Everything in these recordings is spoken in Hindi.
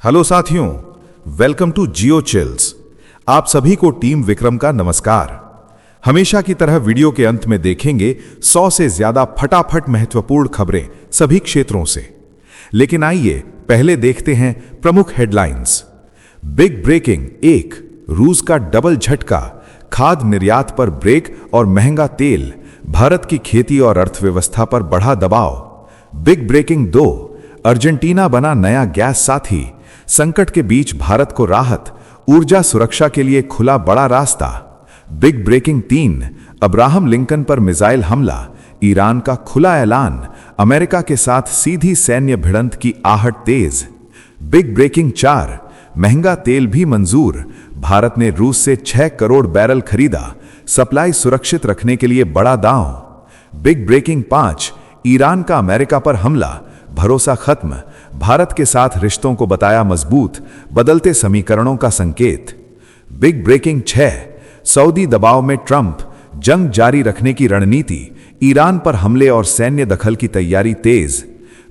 हेलो साथियों, वेलकम टू जियो चिल्स। आप सभी को टीम विक्रम का नमस्कार। हमेशा की तरह वीडियो के अंत में देखेंगे 100 से ज्यादा फटाफट महत्वपूर्ण खबरें सभी क्षेत्रों से। लेकिन आइए पहले देखते हैं प्रमुख हेडलाइंस। बिग ब्रेकिंग 1, रूस का डबल झटका, खाद्य निर्यात पर ब्रेक और महंगा तेल, भारत की खेती और अर्थव्यवस्था पर बढ़ा दबाव। बिग ब्रेकिंग 2, अर्जेंटीना बना नया गैस साथी, संकट के बीच भारत को राहत, ऊर्जा सुरक्षा के लिए खुला बड़ा रास्ता। बिग ब्रेकिंग 3, अब्राहम लिंकन पर मिसाइल हमला, ईरान का खुला ऐलान, अमेरिका के साथ सीधी सैन्य भिड़ंत की आहट तेज। बिग ब्रेकिंग 4, महंगा तेल भी मंजूर, भारत ने रूस से 6 करोड़ बैरल खरीदा, सप्लाई सुरक्षित रखने के लिए बड़ा दांव। बिग ब्रेकिंग 5, ईरान का अमेरिका पर हमला, भरोसा खत्म, भारत के साथ रिश्तों को बताया मजबूत, बदलते समीकरणों का संकेत। बिग ब्रेकिंग 6, सऊदी दबाव में ट्रंप, जंग जारी रखने की रणनीति, ईरान पर हमले और सैन्य दखल की तैयारी तेज।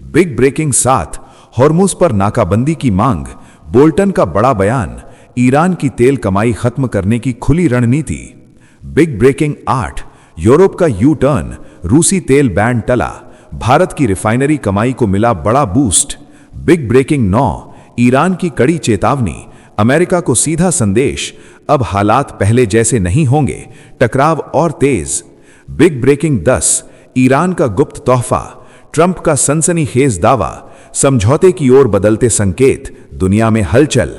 बिग ब्रेकिंग 7, हॉर्मुज पर नाकाबंदी की मांग, बोल्टन का बड़ा बयान, ईरान की तेल कमाई खत्म करने की खुली रणनीति। बिग ब्रेकिंग 8, यूरोप का यू टर्न, रूसी तेल बैन टला, भारत की रिफाइनरी कमाई को मिला बड़ा बूस्ट। बिग ब्रेकिंग 9, ईरान की कड़ी चेतावनी, अमेरिका को सीधा संदेश, अब हालात पहले जैसे नहीं होंगे, टकराव और तेज। बिग ब्रेकिंग 10, ईरान का गुप्त तोहफा, ट्रंप का सनसनीखेज दावा, समझौते की ओर बदलते संकेत, दुनिया में हलचल।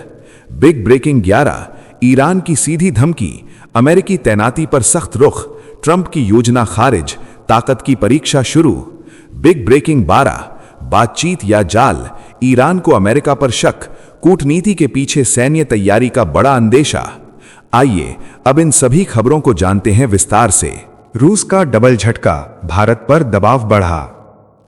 बिग ब्रेकिंग 11, ईरान की सीधी धमकी, अमेरिकी तैनाती पर सख्त रुख, ट्रंप की योजना खारिज, ताकत की परीक्षा शुरू। बिग ब्रेकिंग 12, बातचीत या जाल, ईरान को अमेरिका पर शक, कूटनीति के पीछे सैन्य तैयारी का बड़ा अंदेशा। आइए अब इन सभी खबरों को जानते हैं विस्तार से। रूस का डबल झटका, भारत पर दबाव बढ़ा।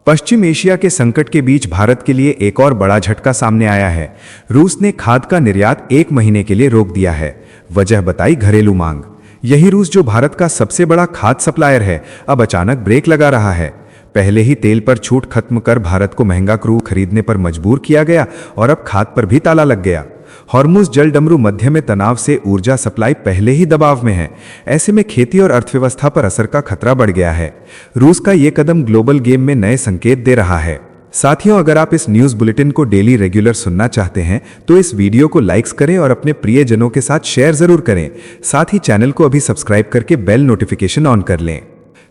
पश्चिम एशिया के संकट के बीच भारत के लिए एक और बड़ा झटका सामने आया है। रूस ने खाद्य का निर्यात 1 महीने के लिए रोक दिया है। वजह बताई घरेलू मांग। यही रूस जो भारत का सबसे बड़ा खाद्य सप्लायर है, अब अचानक ब्रेक लगा रहा है। पहले ही तेल पर छूट खत्म कर भारत को महंगा क्रूड खरीदने पर मजबूर किया गया और अब खाद्य पर भी ताला लग गया। हॉर्मुज जलडमरू मध्य में तनाव से ऊर्जा सप्लाई पहले ही दबाव में है। ऐसे में खेती और अर्थव्यवस्था पर असर का खतरा बढ़ गया है। रूस का ये कदम ग्लोबल गेम में नए संकेत दे रहा है। साथियों, अगर आप इस न्यूज बुलेटिन को डेली रेगुलर सुनना चाहते हैं तो इस वीडियो को लाइक्स करें और अपने प्रियजनों के साथ शेयर जरूर करें। साथ ही चैनल को अभी सब्सक्राइब करके बेल नोटिफिकेशन ऑन कर लें।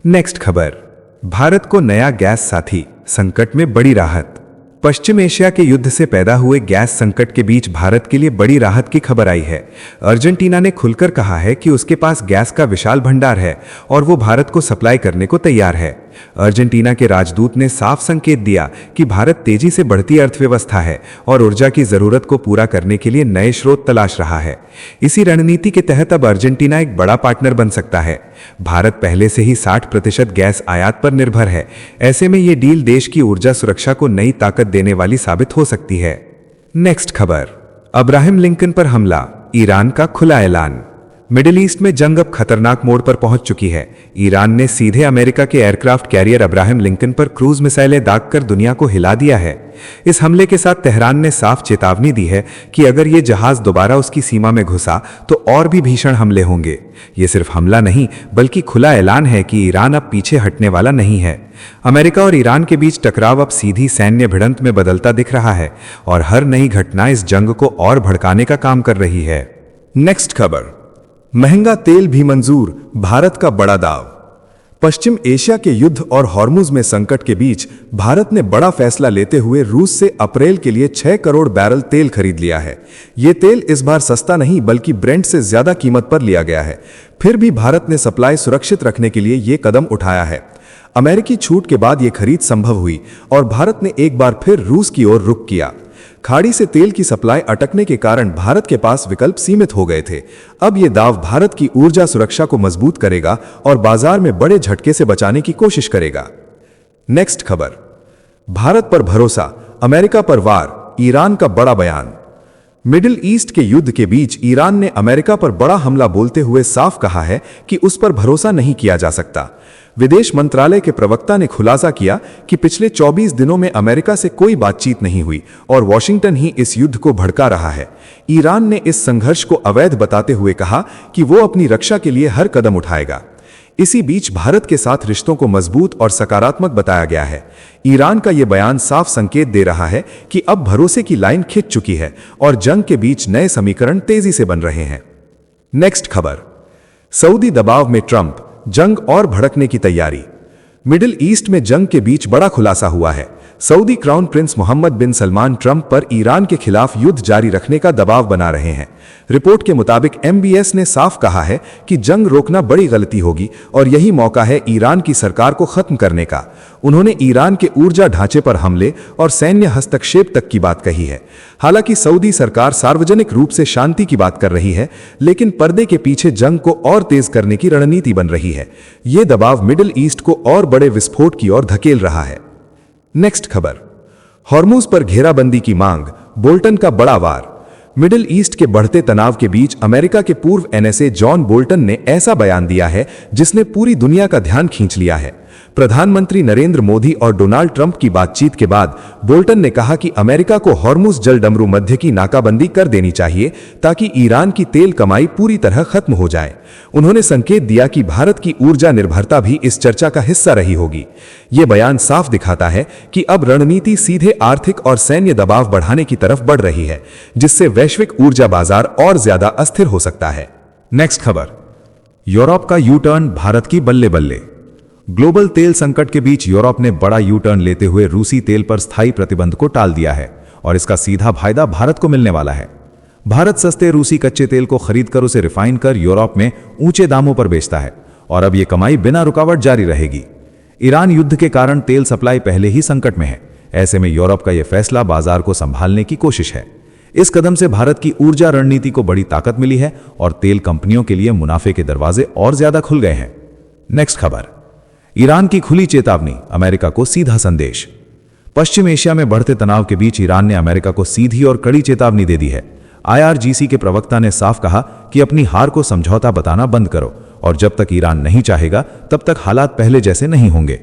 नेक्स्ट खबर, भारत को नया गैस साथी, संकट में बड़ी राहत। पश्चिम एशिया के युद्ध से पैदा हुए गैस संकट के बीच भारत के लिए बड़ी राहत की खबर आई है। अर्जेंटीना ने खुलकर कहा है कि उसके पास गैस का विशाल भंडार है और वो भारत को सप्लाई करने को तैयार है। अर्जेंटीना के राजदूत ने साफ संकेत दिया कि भारत तेजी से बढ़ती अर्थव्यवस्था है और ऊर्जा की जरूरत को पूरा करने के लिए नए स्रोत तलाश रहा है। इसी रणनीति के तहत अब अर्जेंटीना एक बड़ा पार्टनर बन सकता है। भारत पहले से ही 60% गैस आयात पर निर्भर है। ऐसे में ये डील देश की ऊर्जा सुरक्षा को नई ताकत देने वाली साबित हो सकती है। नेक्स्ट खबर, अब्राहम लिंकन पर हमला, ईरान का खुला ऐलान। मिडिल ईस्ट में जंग अब खतरनाक मोड़ पर पहुंच चुकी है। ईरान ने सीधे अमेरिका के एयरक्राफ्ट कैरियर अब्राहम लिंकन पर क्रूज मिसाइलें दागकर दुनिया को हिला दिया है। इस हमले के साथ तेहरान ने साफ चेतावनी दी है कि अगर ये जहाज दोबारा उसकी सीमा में घुसा तो और भी भीषण हमले होंगे। ये सिर्फ हमला नहीं बल्कि खुला ऐलान है कि ईरान अब पीछे हटने वाला नहीं है। अमेरिका और ईरान के बीच टकराव अब सीधी सैन्य भिड़ंत में बदलता दिख रहा है और हर नई घटना इस जंग को और भड़काने का काम कर रही है। नेक्स्ट खबर, महंगा तेल भी मंजूर, भारत का बड़ा दाव। पश्चिम एशिया के युद्ध और हॉर्मुज में संकट के बीच भारत ने बड़ा फैसला लेते हुए रूस से अप्रैल के लिए 6 करोड़ बैरल तेल खरीद लिया है। ये तेल इस बार सस्ता नहीं बल्कि ब्रेंट से ज्यादा कीमत पर लिया गया है। फिर भी भारत ने सप्लाई सुरक्षित रखने के लिए ये कदम उठाया है। अमेरिकी छूट के बाद ये खरीद संभव हुई और भारत ने एक बार फिर रूस की ओर रुख किया। खाड़ी से तेल की सप्लाई अटकने के कारण भारत के पास विकल्प सीमित हो गए थे। अब यह दाव भारत की ऊर्जा सुरक्षा को मजबूत करेगा और बाजार में बड़े झटके से बचाने की कोशिश करेगा। नेक्स्ट खबर, भारत पर भरोसा, अमेरिका पर वार, ईरान का बड़ा बयान। मिडिल ईस्ट के युद्ध के बीच ईरान ने अमेरिका पर बड़ा हमला बोलते हुए साफ कहा है कि उस पर भरोसा नहीं किया जा सकता। विदेश मंत्रालय के प्रवक्ता ने खुलासा किया कि पिछले 24 दिनों में अमेरिका से कोई बातचीत नहीं हुई और वॉशिंगटन ही इस युद्ध को भड़का रहा है। ईरान ने इस संघर्ष को अवैध बताते हुए कहा कि वो अपनी रक्षा के लिए हर कदम उठाएगा। इसी बीच भारत के साथ रिश्तों को मजबूत और सकारात्मक बताया गया है। ईरान का यह बयान साफ संकेत दे रहा है कि अब भरोसे की लाइन खिंच चुकी है और जंग के बीच नए समीकरण तेजी से बन रहे हैं। नेक्स्ट खबर, सऊदी दबाव में ट्रंप, जंग और भड़कने की तैयारी। मिडिल ईस्ट में जंग के बीच बड़ा खुलासा हुआ है। सऊदी क्राउन प्रिंस मोहम्मद बिन सलमान ट्रंप पर ईरान के खिलाफ युद्ध जारी रखने का दबाव बना रहे हैं। रिपोर्ट के मुताबिक MBS ने साफ कहा है कि जंग रोकना बड़ी गलती होगी और यही मौका है ईरान की सरकार को खत्म करने का। उन्होंने ईरान के ऊर्जा ढांचे पर हमले और सैन्य हस्तक्षेप तक की बात कही है। हालांकि सऊदी सरकार सार्वजनिक रूप से शांति की बात कर रही है, लेकिन पर्दे के पीछे जंग को और तेज करने की रणनीति बन रही है। ये दबाव मिडिल ईस्ट को और बड़े विस्फोट की ओर धकेल रहा है। नेक्स्ट खबर, हॉर्मुज पर घेराबंदी की मांग, बोल्टन का बड़ा वार। मिडिल ईस्ट के बढ़ते तनाव के बीच अमेरिका के पूर्व NSA जॉन बोल्टन ने ऐसा बयान दिया है जिसने पूरी दुनिया का ध्यान खींच लिया है। प्रधानमंत्री नरेंद्र मोदी और डोनाल्ड ट्रंप की बातचीत के बाद बोल्टन ने कहा कि अमेरिका को हॉर्मुज जलडमरू मध्य की नाकाबंदी कर देनी चाहिए ताकि ईरान की तेल कमाई पूरी तरह खत्म हो जाए। उन्होंने संकेत दिया कि भारत की ऊर्जा निर्भरता भी इस चर्चा का हिस्सा रही होगी। ये बयान साफ दिखाता है कि अब रणनीति सीधे आर्थिक और सैन्य दबाव बढ़ाने की तरफ बढ़ रही है, जिससे वैश्विक ऊर्जा बाजार और ज्यादा अस्थिर हो सकता है। नेक्स्ट खबर, यूरोप का यू टर्न, भारत की बल्ले बल्ले। ग्लोबल तेल संकट के बीच यूरोप ने बड़ा यू टर्न लेते हुए रूसी तेल पर स्थायी प्रतिबंध को टाल दिया है और इसका सीधा फायदा भारत को मिलने वाला है। भारत सस्ते रूसी कच्चे तेल को खरीदकर उसे रिफाइन कर यूरोप में ऊंचे दामों पर बेचता है और अब यह कमाई बिना रुकावट जारी रहेगी। ईरान युद्ध के कारण तेल सप्लाई पहले ही संकट में है। ऐसे में यूरोप का यह फैसला बाजार को संभालने की कोशिश है। इस कदम से भारत की ऊर्जा रणनीति को बड़ी ताकत मिली है और तेल कंपनियों के लिए मुनाफे के दरवाजे और ज्यादा खुल गए हैं। नेक्स्ट खबर, ईरान की खुली चेतावनी, अमेरिका को सीधा संदेश। पश्चिम एशिया में बढ़ते तनाव के बीच ईरान ने अमेरिका को सीधी और कड़ी चेतावनी दे दी है। IRGC के प्रवक्ता ने साफ कहा कि अपनी हार को समझौता बताना बंद करो और जब तक ईरान नहीं चाहेगा तब तक हालात पहले जैसे नहीं होंगे।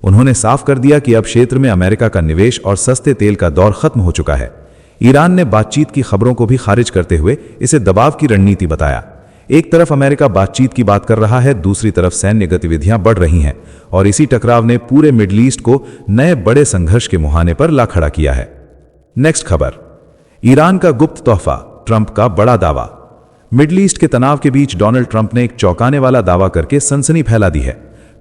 उन्होंने साफ कर दिया कि अब क्षेत्र में अमेरिका का निवेश और सस्ते तेल का दौर खत्म हो चुका है। ईरान ने बातचीत की खबरों को भी खारिज करते हुए इसे दबाव की रणनीति बताया। एक तरफ अमेरिका बातचीत की बात कर रहा है, दूसरी तरफ सैन्य गतिविधियां बढ़ रही हैं और इसी टकराव ने पूरे मिडिल ईस्ट को नए बड़े संघर्ष के मुहाने पर ला खड़ा किया है। नेक्स्ट खबर, ईरान का गुप्त तोहफा, ट्रंप का बड़ा दावा। मिडिल ईस्ट के तनाव के बीच डोनाल्ड ट्रंप ने एक चौंकाने वाला दावा करके सनसनी फैला दी है।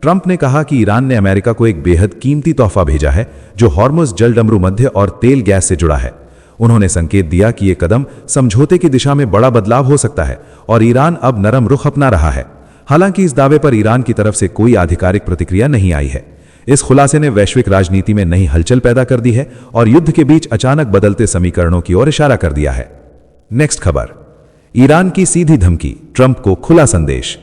ट्रंप ने कहा कि ईरान ने अमेरिका को एक बेहद कीमती तोहफा भेजा है जो हॉर्मुज जलडमरू मध्य और तेल गैस से जुड़ा है। उन्होंने संकेत दिया कि यह कदम समझौते की दिशा में बड़ा बदलाव हो सकता है और ईरान अब नरम रुख अपना रहा है। हालांकि इस दावे पर ईरान की तरफ से कोई आधिकारिक प्रतिक्रिया नहीं आई है। इस खुलासे ने वैश्विक राजनीति में नई हलचल पैदा कर दी है और युद्ध के बीच अचानक बदलते समीकरणों की ओर इशारा कर दिया है। नेक्स्ट खबर, ईरान की सीधी धमकी, ट्रंप को खुला संदेश।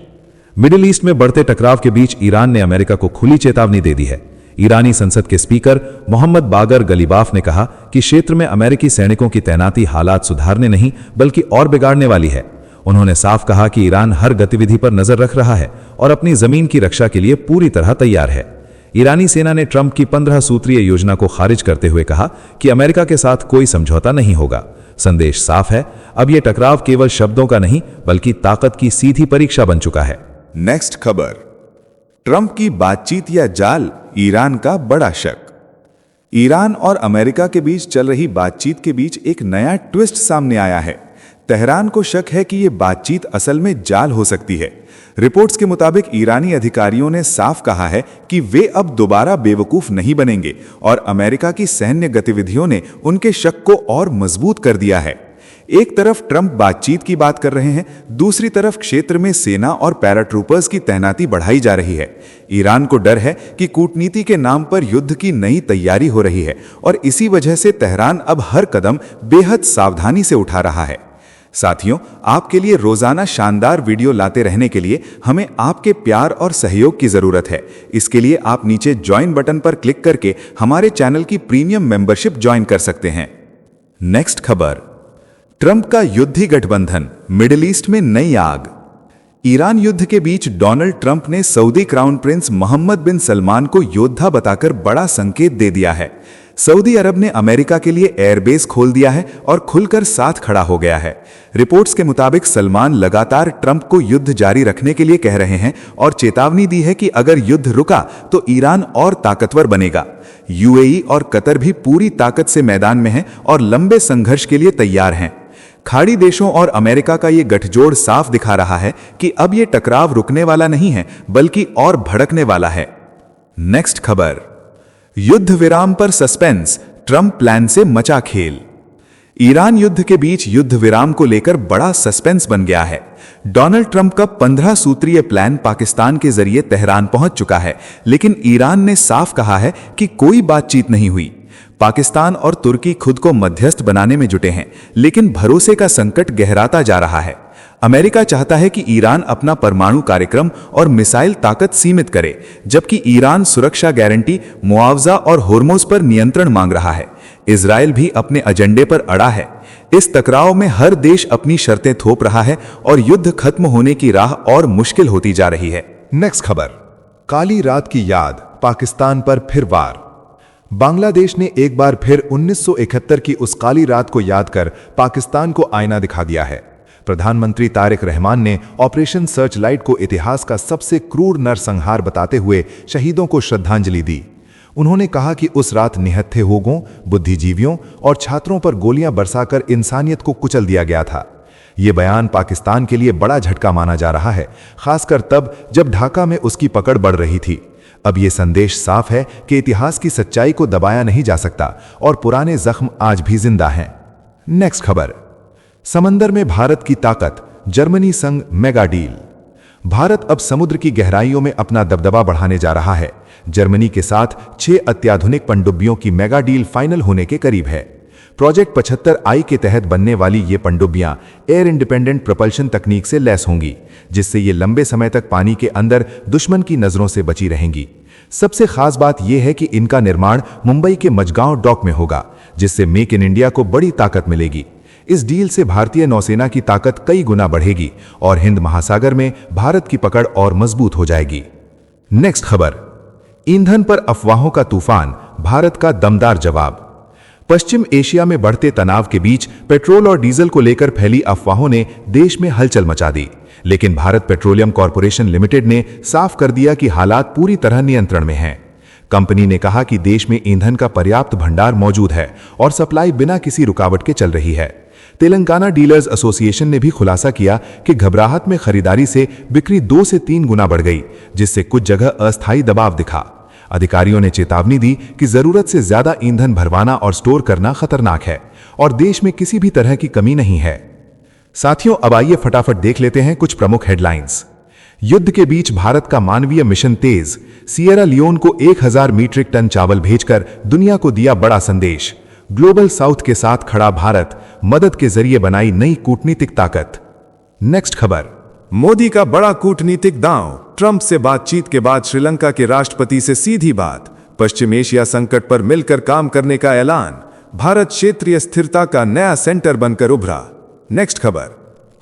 मिडिल ईस्ट में बढ़ते टकराव के बीच ईरान ने अमेरिका को खुली चेतावनी दे दी है। ईरानी संसद के स्पीकर मोहम्मद बागर गलीबाफ ने कहा कि क्षेत्र में अमेरिकी सैनिकों की तैनाती हालात सुधारने नहीं बल्कि और बिगाड़ने वाली है। उन्होंने साफ कहा कि ईरान हर गतिविधि पर नजर रख रहा है और अपनी जमीन की रक्षा के लिए पूरी तरह तैयार है। ईरानी सेना ने ट्रंप की 15 सूत्रीय योजना को खारिज करते हुए कहा कि अमेरिका के साथ कोई समझौता नहीं होगा। संदेश साफ है, अब यह टकराव केवल शब्दों का नहीं बल्कि ताकत की सीधी परीक्षा बन चुका है। नेक्स्ट खबर, ट्रंप की बातचीत या जाल, ईरान का बड़ा शक। ईरान और अमेरिका के बीच चल रही बातचीत के बीच एक नया ट्विस्ट सामने आया है। तेहरान को शक है कि यह बातचीत असल में जाल हो सकती है। रिपोर्ट्स के मुताबिक ईरानी अधिकारियों ने साफ कहा है कि वे अब दोबारा बेवकूफ नहीं बनेंगे और अमेरिका की सैन्य गतिविधियों ने उनके शक को और मजबूत कर दिया है। एक तरफ ट्रंप बातचीत की बात कर रहे हैं, दूसरी तरफ क्षेत्र में सेना और पैराट्रूपर्स की तैनाती बढ़ाई जा रही है। ईरान को डर है कि कूटनीति के नाम पर युद्ध की नई तैयारी हो रही है और इसी वजह से तेहरान अब हर कदम बेहद सावधानी से उठा रहा है। साथियों, आपके लिए रोजाना शानदार वीडियो लाते रहने के लिए हमें आपके प्यार और सहयोग की जरूरत है। इसके लिए आप नीचे ज्वाइन बटन पर क्लिक करके हमारे चैनल की प्रीमियम मेंबरशिप ज्वाइन कर सकते हैं। नेक्स्ट खबर, ट्रंप का युद्धि गठबंधन, मिडिल ईस्ट में नई आग। ईरान युद्ध के बीच डोनाल्ड ट्रंप ने सऊदी क्राउन प्रिंस मोहम्मद बिन सलमान को योद्धा बताकर बड़ा संकेत दे दिया है। सऊदी अरब ने अमेरिका के लिए एयरबेस खोल दिया है और खुलकर साथ खड़ा हो गया है। रिपोर्ट्स के मुताबिक सलमान लगातार ट्रंप को युद्ध जारी रखने के लिए कह रहे हैं और चेतावनी दी है कि अगर युद्ध रुका तो ईरान और ताकतवर बनेगा। यूएई और कतर भी पूरी ताकत से मैदान में हैं और लंबे संघर्ष के लिए तैयार हैं। खाड़ी देशों और अमेरिका का ये गठजोड़ साफ दिखा रहा है कि अब ये टकराव रुकने वाला नहीं है बल्कि और भड़कने वाला है। नेक्स्ट खबर, युद्ध विराम पर सस्पेंस, ट्रंप प्लान से मचा खेल। ईरान युद्ध के बीच युद्ध विराम को लेकर बड़ा सस्पेंस बन गया है। डोनाल्ड ट्रंप का 15 सूत्रीय प्लान पाकिस्तान के जरिए तेहरान पहुंच चुका है, लेकिन ईरान ने साफ कहा है कि कोई बातचीत नहीं हुई। पाकिस्तान और तुर्की खुद को मध्यस्थ बनाने में जुटे हैं, लेकिन भरोसे का संकट गहराता जा रहा है। अमेरिका चाहता है कि ईरान अपना परमाणु कार्यक्रम और मिसाइल ताकत सीमित करे, जबकि ईरान सुरक्षा गारंटी, मुआवजा और होर्मुज पर नियंत्रण मांग रहा है। इजराइल भी अपने एजेंडे पर अड़ा है। इस टकराव में हर देश अपनी शर्तें थोप रहा है और युद्ध खत्म होने की राह और मुश्किल होती जा रही है। नेक्स्ट खबर, काली रात की याद, पाकिस्तान पर फिर वार। बांग्लादेश ने एक बार फिर 1971 की उस काली रात को याद कर पाकिस्तान को आईना दिखा दिया है। प्रधानमंत्री तारिक रहमान ने ऑपरेशन सर्च लाइट को इतिहास का सबसे क्रूर नरसंहार बताते हुए शहीदों को श्रद्धांजलि दी। उन्होंने कहा कि उस रात निहत्थे लोगों, बुद्धिजीवियों और छात्रों पर गोलियां बरसाकर इंसानियत को कुचल दिया गया था। ये बयान पाकिस्तान के लिए बड़ा झटका माना जा रहा है, खासकर तब जब ढाका में उसकी पकड़ बढ़ रही थी। अब ये संदेश साफ है कि इतिहास की सच्चाई को दबाया नहीं जा सकता और पुराने जख्म आज भी जिंदा हैं। नेक्स्ट खबर, समंदर में भारत की ताकत, जर्मनी संग मेगा डील। भारत अब समुद्र की गहराइयों में अपना दबदबा बढ़ाने जा रहा है। जर्मनी के साथ 6 अत्याधुनिक पनडुब्बियों की मेगा डील फाइनल होने के करीब है। प्रोजेक्ट 75I के तहत बनने वाली ये पनडुब्बियां एयर इंडिपेंडेंट प्रोपल्शन तकनीक से लैस होंगी, जिससे ये लंबे समय तक पानी के अंदर दुश्मन की नजरों से बची रहेंगी। सबसे खास बात यह है कि इनका निर्माण मुंबई के मजगांव डॉक में होगा, जिससे मेक इन इंडिया को बड़ी ताकत मिलेगी। इस डील से भारतीय नौसेना की ताकत कई गुना बढ़ेगी और हिंद महासागर में भारत की पकड़ और मजबूत हो जाएगी। नेक्स्ट खबर, ईंधन पर अफवाहों का तूफान, भारत का दमदार जवाब। पश्चिम एशिया में बढ़ते तनाव के बीच पेट्रोल और डीजल को लेकर फैली अफवाहों ने देश में हलचल मचा दी, लेकिन भारत पेट्रोलियम कॉरपोरेशन लिमिटेड ने साफ कर दिया कि हालात पूरी तरह नियंत्रण में हैं। कंपनी ने कहा कि देश में ईंधन का पर्याप्त भंडार मौजूद है और सप्लाई बिना किसी रुकावट के चल रही है। तेलंगाना डीलर्स एसोसिएशन ने भी खुलासा किया कि घबराहट में खरीदारी से बिक्री 2 से 3 गुना बढ़ गई, जिससे कुछ जगह अस्थायी दबाव दिखा। अधिकारियों ने चेतावनी दी कि जरूरत से ज्यादा ईंधन भरवाना और स्टोर करना खतरनाक है और देश में किसी भी तरह की कमी नहीं है। साथियों, अब आइए फटाफट देख लेते हैं कुछ प्रमुख हेडलाइंस। युद्ध के बीच भारत का मानवीय मिशन तेज, सिएरा लियोन को 1000 मीट्रिक टन चावल भेजकर दुनिया को दिया बड़ा संदेश। ग्लोबल साउथ के साथ खड़ा भारत, मदद के जरिए बनाई नई कूटनीतिक ताकत। नेक्स्ट खबर, मोदी का बड़ा कूटनीतिक दांव, ट्रंप से बातचीत के बाद श्रीलंका के राष्ट्रपति से सीधी बात, पश्चिम एशिया संकट पर मिलकर काम करने का ऐलान, भारत क्षेत्रीय स्थिरता का नया सेंटर बनकर उभरा। नेक्स्ट खबर,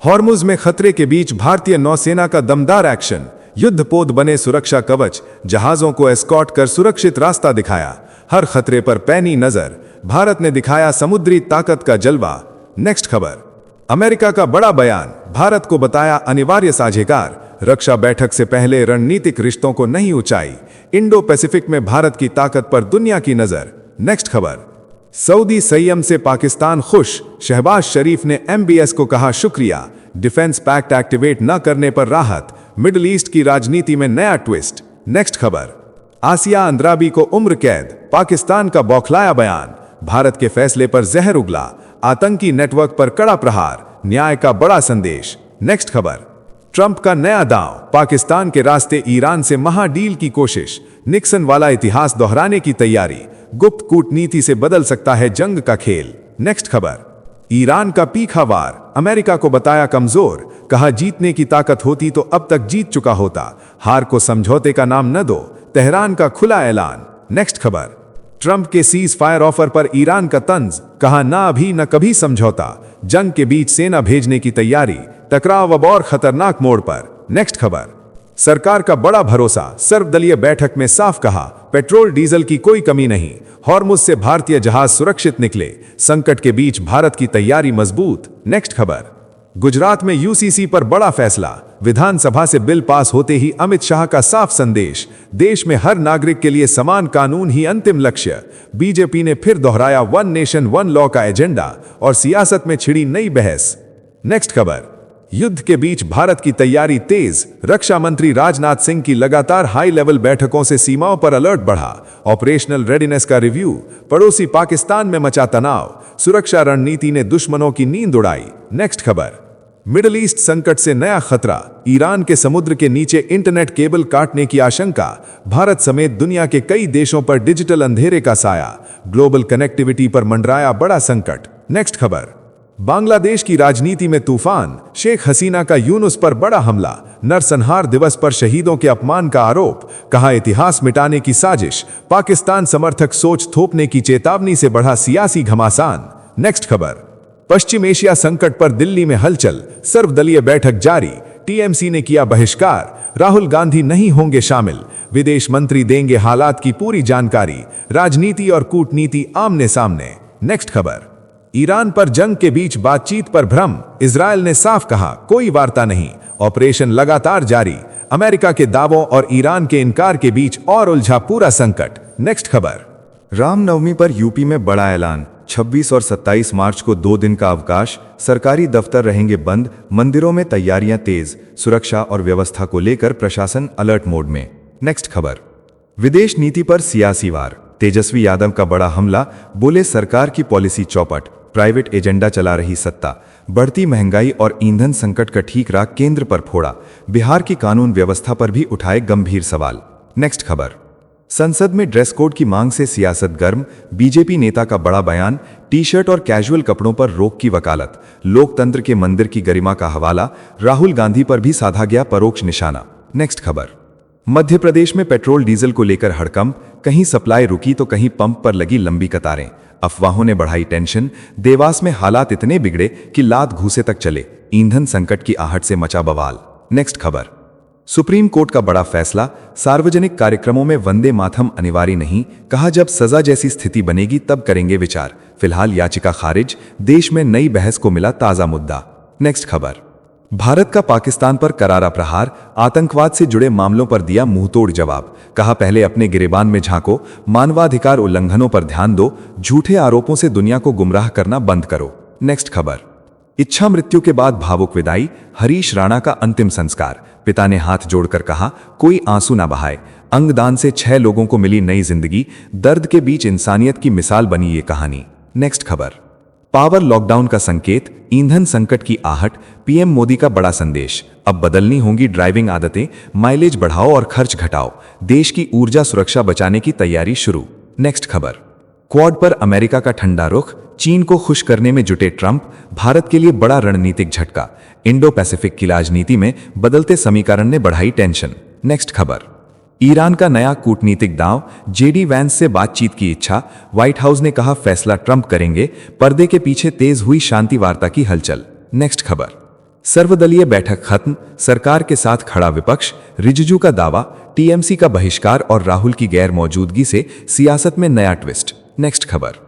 हॉर्मुज में खतरे के बीच भारतीय नौसेना का दमदार एक्शन, युद्धपोत बने सुरक्षा कवच, जहाजों को एस्कॉर्ट कर सुरक्षित रास्ता दिखाया, हर खतरे पर पैनी नजर, भारत ने दिखाया समुद्री ताकत का जलवा। नेक्स्ट खबर, अमेरिका का बड़ा बयान, भारत को बताया अनिवार्य साझेदार, रक्षा बैठक से पहले रणनीतिक रिश्तों को नहीं ऊंचाई, इंडो पैसिफिक में भारत की ताकत पर दुनिया की नजर। नेक्स्ट खबर, सऊदी संयम से पाकिस्तान खुश, शहबाज शरीफ ने MBS को कहा शुक्रिया, डिफेंस पैक्ट एक्टिवेट न करने पर राहत, मिडिल ईस्ट की राजनीति में नया ट्विस्ट। नेक्स्ट खबर, आसिया अंद्राबी को उम्र कैद, पाकिस्तान का बौखलाया बयान, भारत के फैसले पर जहर उगला, आतंकी नेटवर्क पर कड़ा प्रहार, न्याय का बड़ा संदेश। नेक्स्ट खबर, ट्रंप का नया दांव, पाकिस्तान के रास्ते ईरान से महा डील की कोशिश, निक्सन वाला इतिहास दोहराने की तैयारी, गुप्त कूटनीति से बदल सकता है जंग का खेल। नेक्स्ट खबर, ईरान का तीखा वार, अमेरिका को बताया कमजोर, कहा जीतने की ताकत होती तो अब तक जीत चुका होता, हार को समझौते का नाम न दो, तेहरान का खुला ऐलान। नेक्स्ट खबर, ट्रंप के सीज फायर ऑफर पर ईरान का तंज, कहा ना अभी न कभी समझौता, जंग के बीच सेना भेजने की तैयारी, टकराव अब और खतरनाक मोड़ पर। नेक्स्ट खबर। सरकार का बड़ा भरोसा, सर्वदलीय बैठक में साफ कहा पेट्रोल डीजल की कोई कमी नहीं, हॉर्मुज से भारतीय जहाज सुरक्षित निकले, संकट के बीच भारत की तैयारी मजबूत। नेक्स्ट खबर। गुजरात में यूसीसी पर बड़ा फैसला, विधानसभा से बिल पास होते ही अमित शाह का साफ संदेश, देश में हर नागरिक के लिए समान कानून ही अंतिम लक्ष्य। बीजेपी ने फिर दोहराया वन नेशन वन लॉ का एजेंडा और सियासत में छिड़ी नई बहस। नेक्स्ट खबर। युद्ध के बीच भारत की तैयारी तेज, रक्षा मंत्री राजनाथ सिंह की लगातार हाई लेवल बैठकों से सीमाओं पर अलर्ट बढ़ा, ऑपरेशनल रेडीनेस का रिव्यू, पड़ोसी पाकिस्तान में मचा तनाव, सुरक्षा रणनीति ने दुश्मनों की नींद उड़ाई। नेक्स्ट खबर। मिडिल ईस्ट संकट से नया खतरा, ईरान के समुद्र के नीचे इंटरनेट केबल काटने की आशंका, भारत समेत दुनिया के कई देशों पर डिजिटल अंधेरे का साया, ग्लोबल कनेक्टिविटी पर मंडराया बड़ा संकट। नेक्स्ट खबर। बांग्लादेश की राजनीति में तूफान, शेख हसीना का यूनुस पर बड़ा हमला, नरसंहार दिवस पर शहीदों के अपमान का आरोप, कहा इतिहास मिटाने की साजिश, पाकिस्तान समर्थक सोच थोपने की चेतावनी से बढ़ा सियासी घमासान। नेक्स्ट खबर। पश्चिम एशिया संकट पर दिल्ली में हलचल, सर्वदलीय बैठक जारी, टीएमसी ने किया बहिष्कार, राहुल गांधी नहीं होंगे शामिल, विदेश मंत्री देंगे हालात की पूरी जानकारी, राजनीति और कूटनीति आमने सामने। नेक्स्ट खबर। ईरान पर जंग के बीच बातचीत पर भ्रम, इजरायल ने साफ कहा कोई वार्ता नहीं, ऑपरेशन लगातार जारी, अमेरिका के दावों और ईरान के इनकार के बीच और उलझा पूरा संकट। नेक्स्ट खबर। रामनवमी पर यूपी में बड़ा ऐलान, 26 और 27 मार्च को 2 दिन का अवकाश, सरकारी दफ्तर रहेंगे बंद, मंदिरों में तैयारियां तेज, सुरक्षा और व्यवस्था को लेकर प्रशासन अलर्ट मोड में। नेक्स्ट खबर। विदेश नीति पर सियासी वार, तेजस्वी यादव का बड़ा हमला, बोले सरकार की पॉलिसी चौपट, प्राइवेट एजेंडा चला रही सत्ता, बढ़ती महंगाई और ईंधन संकट का ठीकरा केंद्र पर फोड़ा, बिहार की कानून व्यवस्था पर भी उठाए गंभीर सवाल। नेक्स्ट खबर। संसद में ड्रेस कोड की मांग से सियासत गर्म, बीजेपी नेता का बड़ा बयान, टी शर्ट और कैजुअल कपड़ों पर रोक की वकालत, लोकतंत्र के मंदिर की गरिमा का हवाला, राहुल गांधी पर भी साधा गया परोक्ष निशाना। नेक्स्ट खबर। मध्य प्रदेश में पेट्रोल डीजल को लेकर हड़कंप, कहीं सप्लाई रुकी तो कहीं पंप पर लगी लंबी कतारें, अफवाहों ने बढ़ाई टेंशन, देवास में हालात इतने बिगड़े कि लात घूसे तक चले, ईंधन संकट की आहट से मचा बवाल। नेक्स्ट खबर। सुप्रीम कोर्ट का बड़ा फैसला, सार्वजनिक कार्यक्रमों में वंदे मातरम अनिवार्य नहीं, कहा जब सजा जैसी स्थिति बनेगी तब करेंगे विचार, फिलहाल याचिका खारिज, देश में नई बहस को मिला ताजा मुद्दा। नेक्स्ट खबर। भारत का पाकिस्तान पर करारा प्रहार, आतंकवाद से जुड़े मामलों पर दिया मुंहतोड़ जवाब, कहा पहले अपने गिरेबान में झांको, मानवाधिकार उल्लंघनों पर ध्यान दो, झूठे आरोपों से दुनिया को गुमराह करना बंद करो। नेक्स्ट खबर। इच्छा मृत्यु के बाद भावुक विदाई, हरीश राणा का अंतिम संस्कार, पिता ने हाथ जोड़कर कहा कोई आंसू ना बहाए, अंगदान से 6 लोगों को मिली नई जिंदगी, दर्द के बीच इंसानियत की मिसाल बनी ये कहानी। नेक्स्ट खबर। पावर लॉकडाउन का संकेत, ईंधन संकट की आहट, पीएम मोदी का बड़ा संदेश, अब बदलनी होंगी ड्राइविंग आदतें, माइलेज बढ़ाओ और खर्च घटाओ, देश की ऊर्जा सुरक्षा बचाने की तैयारी शुरू। नेक्स्ट खबर। क्वाड पर अमेरिका का ठंडा रुख, चीन को खुश करने में जुटे ट्रंप, भारत के लिए बड़ा रणनीतिक झटका, इंडो पैसिफिक की राजनीति में बदलते समीकरण ने बढ़ाई टेंशन। नेक्स्ट खबर। ईरान का नया कूटनीतिक दांव, जेडी वैंस से बातचीत की इच्छा, व्हाइट हाउस ने कहा फैसला ट्रंप करेंगे, पर्दे के पीछे तेज हुई शांति वार्ता की हलचल। नेक्स्ट खबर। सर्वदलीय बैठक खत्म, सरकार के साथ खड़ा विपक्ष, रिजिजू का दावा, टीएमसी का बहिष्कार और राहुल की गैर मौजूदगी से सियासत में नया ट्विस्ट। नेक्स्ट खबर।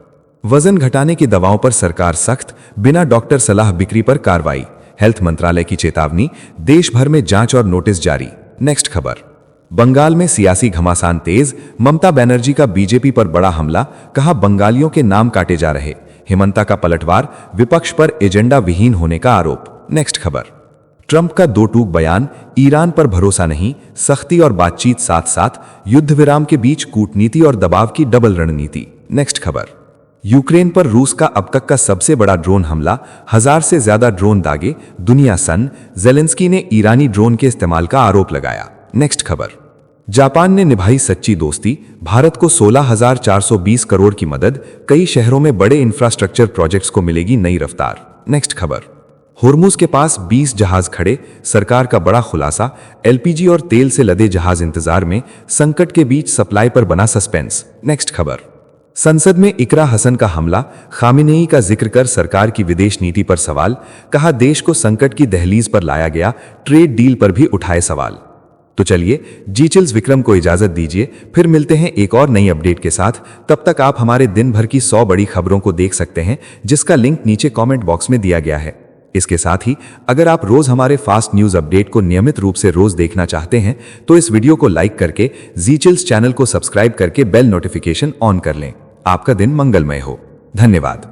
वजन घटाने की दवाओं पर सरकार सख्त, बिना डॉक्टर सलाह बिक्री पर कार्रवाई, हेल्थ मंत्रालय की चेतावनी, देश भर में जांच और नोटिस जारी। नेक्स्ट खबर। बंगाल में सियासी घमासान तेज, ममता बनर्जी का बीजेपी पर बड़ा हमला, कहा बंगालियों के नाम काटे जा रहे, हिमंता का पलटवार, विपक्ष पर एजेंडा विहीन होने का आरोप। नेक्स्ट खबर। ट्रंप का 2 टूक बयान, ईरान पर भरोसा नहीं, सख्ती और बातचीत साथ साथ, युद्ध विराम के बीच कूटनीति और दबाव की डबल रणनीति। नेक्स्ट खबर। यूक्रेन पर रूस का अब तक का सबसे बड़ा ड्रोन हमला, 1000 से ज्यादा ड्रोन दागे, दुनिया सन्न, जेलेंस्की ने ईरानी ड्रोन के इस्तेमाल का आरोप लगाया। नेक्स्ट खबर। जापान ने निभाई सच्ची दोस्ती, भारत को 16,420 करोड़ की मदद, कई शहरों में बड़े इंफ्रास्ट्रक्चर प्रोजेक्ट्स को मिलेगी नई रफ्तार। नेक्स्ट खबर। होर्मुज के पास 20 जहाज खड़े, सरकार का बड़ा खुलासा, एलपीजी और तेल से लदे जहाज इंतजार में, संकट के बीच सप्लाई पर बना सस्पेंस। नेक्स्ट खबर। संसद में इकरा हसन का हमला, खामिनेई का जिक्र कर सरकार की विदेश नीति पर सवाल, कहा देश को संकट की दहलीज पर लाया गया, ट्रेड डील पर भी उठाए सवाल। तो चलिए जी चिल्स विक्रम को इजाजत दीजिए, फिर मिलते हैं एक और नई अपडेट के साथ। तब तक आप हमारे दिन भर की 100 बड़ी खबरों को देख सकते हैं, जिसका लिंक नीचे कमेंट बॉक्स में दिया गया है। इसके साथ ही अगर आप रोज हमारे फास्ट न्यूज अपडेट को नियमित रूप से रोज देखना चाहते हैं तो इस वीडियो को लाइक करके जी चिल्स चैनल को सब्सक्राइब करके बेल नोटिफिकेशन ऑन कर लें। आपका दिन मंगलमय हो। धन्यवाद।